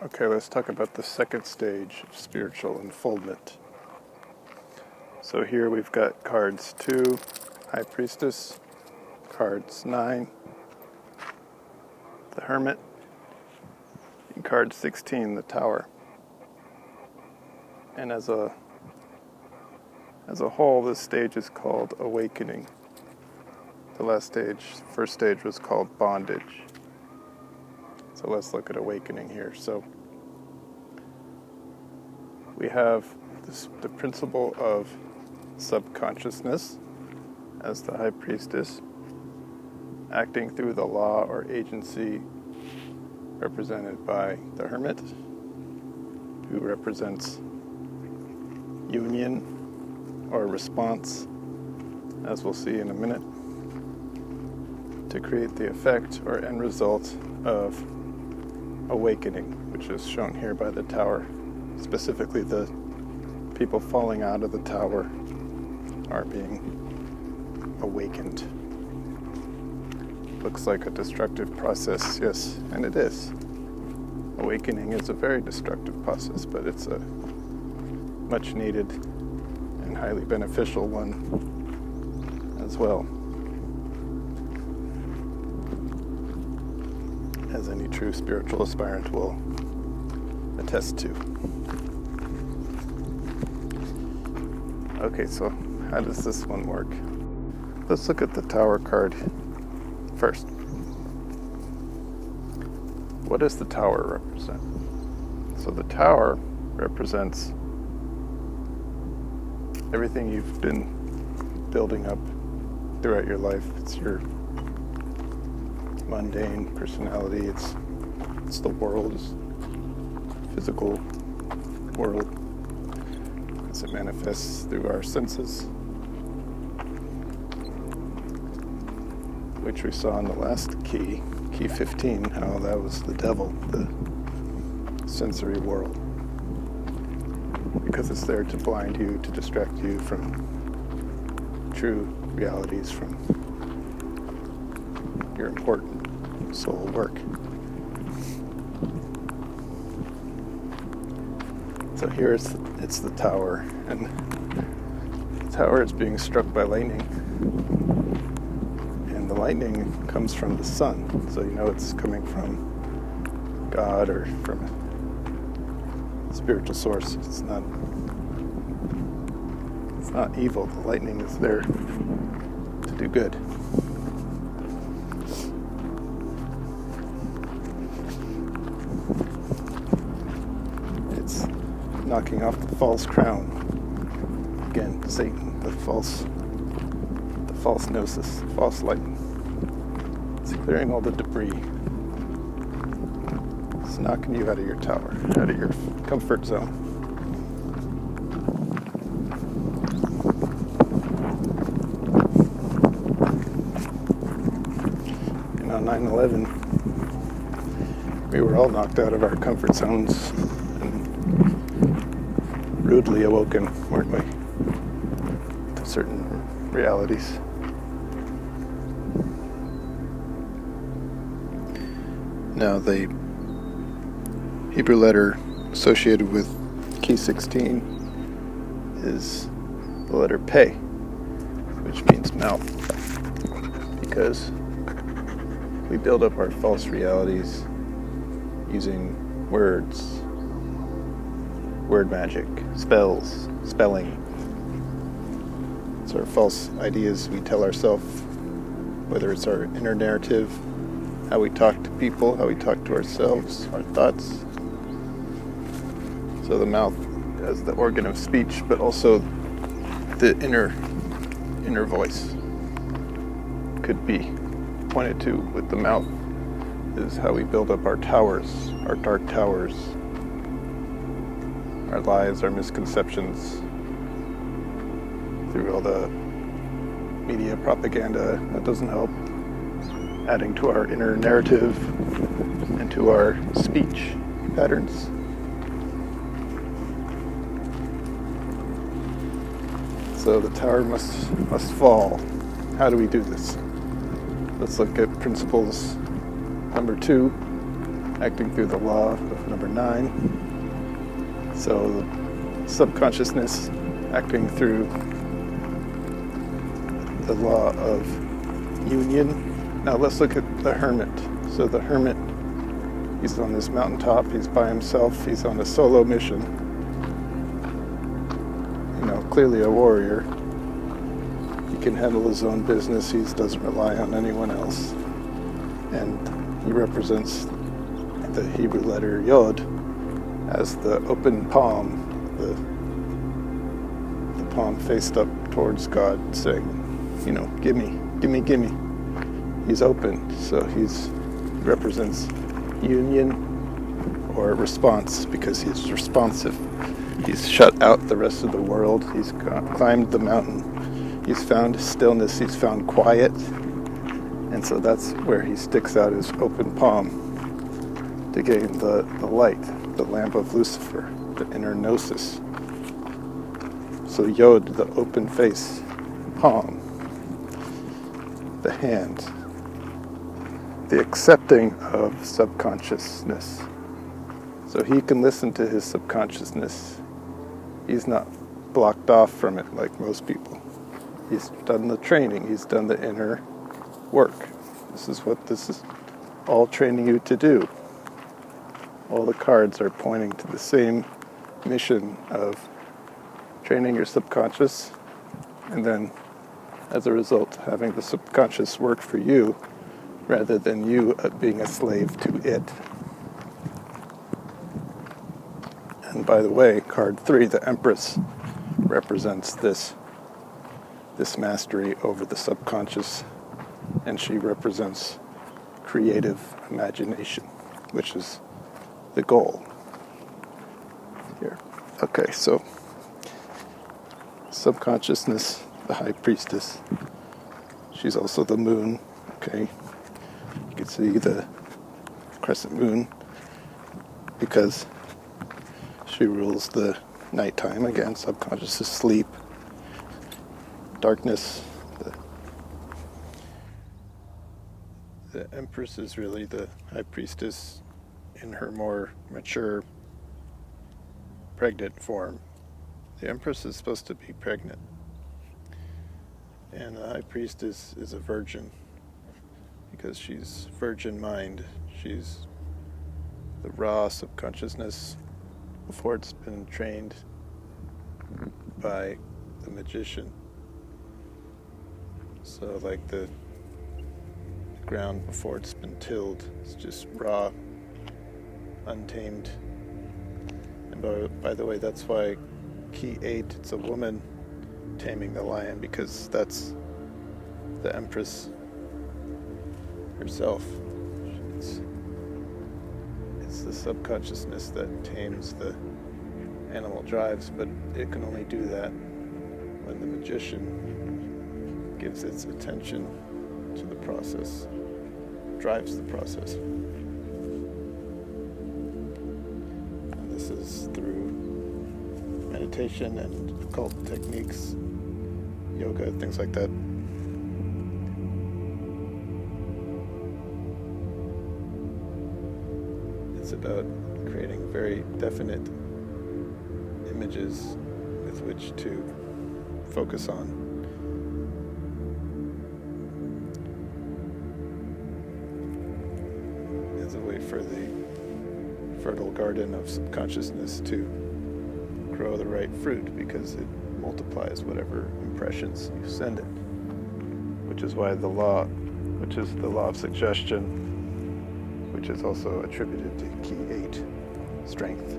Okay, let's talk about the second stage of spiritual unfoldment. So here we've got cards 2, High Priestess, cards 9, the Hermit, and card 16, the Tower. And as a whole, this stage is called awakening. The first stage was called bondage. So let's look at awakening here. So we have the principle of subconsciousness as the High Priestess, acting through the law or agency represented by the Hermit, who represents union or response, as we'll see in a minute, to create the effect or end result of awakening, which is shown here by the tower. Specifically, the people falling out of the tower are being awakened. Looks like a destructive process, yes, and it is. Awakening is a very destructive process, but it's a much needed and highly beneficial one as well, as any true spiritual aspirant will attest to. Okay, so how does this one work? Let's look at the Tower card first. What does the Tower represent? So the Tower represents everything you've been building up throughout your life. It's your mundane personality. It's the world, it's physical world as it manifests through our senses, which we saw in the last key 15, how that was the devil, the sensory world, because it's there to blind you, to distract you from true realities, from your important soul work. So here it's the tower, and the tower is being struck by lightning, and the lightning comes from the sun, so you know it's coming from God or from a spiritual source. It's not evil. The lightning is there to do good. It's knocking off the false crown. Again, Satan, the false gnosis, false light. It's clearing all the debris. It's knocking you out of your tower, out of your comfort zone. And on 9/11, we were all knocked out of our comfort zones and rudely awoken, weren't we, to certain realities. Now, the Hebrew letter associated with key 16 is the letter Pei, which means mouth, because we build up our false realities using words, word magic, spells, spelling. It's our false ideas we tell ourselves, whether it's our inner narrative, how we talk to people, how we talk to ourselves, our thoughts. So the mouth as the organ of speech, but also the inner voice could be pointed to with the mouth, is how we build up our towers, our dark towers, our lies, our misconceptions, through all the media propaganda that doesn't help, adding to our inner narrative and to our speech patterns. So the tower must fall. How do we do this? Let's look at principles number 2, acting through the law of number 9. So the subconsciousness acting through the law of union. Now let's look at the Hermit. So the Hermit, he's on this mountaintop, he's by himself, he's on a solo mission. Clearly a warrior. He can handle his own business, he doesn't rely on anyone else. And he represents the Hebrew letter Yod as the open palm, the palm faced up towards God, saying, gimme, gimme, gimme. He's open, so he represents union or response, because he's responsive. He's shut out the rest of the world. He's climbed the mountain. He's found stillness. He's found quiet. And so that's where he sticks out his open palm to gain the light, the lamp of Lucifer, the inner gnosis. So Yod, the open face, palm, the hand, the accepting of subconsciousness. So he can listen to his subconsciousness. He's not blocked off from it like most people. He's done the training. He's done the inner work. This is what this is all training you to do. All the cards are pointing to the same mission of training your subconscious, and then as a result having the subconscious work for you rather than you being a slave to it. And by the way, card 3, the Empress, represents this mastery over the subconscious, and she represents creative imagination, which is the goal here. Okay, so subconsciousness, the high priestess. She's also the moon, okay? You can see the crescent moon because she rules the nighttime. Again, subconscious is sleep, darkness. The Empress is really the high priestess in her more mature, pregnant form. The Empress is supposed to be pregnant. And the high priestess is a virgin because she's virgin mind. She's the raw subconsciousness before it's been trained by the magician. So like the ground before it's been tilled, it's just raw, untamed. And by the way, that's why key 8, it's a woman taming the lion, because that's the Empress herself. It's the subconsciousness that tames the animal drives, but it can only do that when the magician gives its attention to the process, drives the process. And this is through meditation and occult techniques, yoga, things like that. It's about creating very definite images with which to focus on. As a way for the fertile garden of subconsciousness to grow the right fruit, because it multiplies whatever impressions you send it, which is why the law, which is the law of suggestion, which is also attributed to key 8, strength.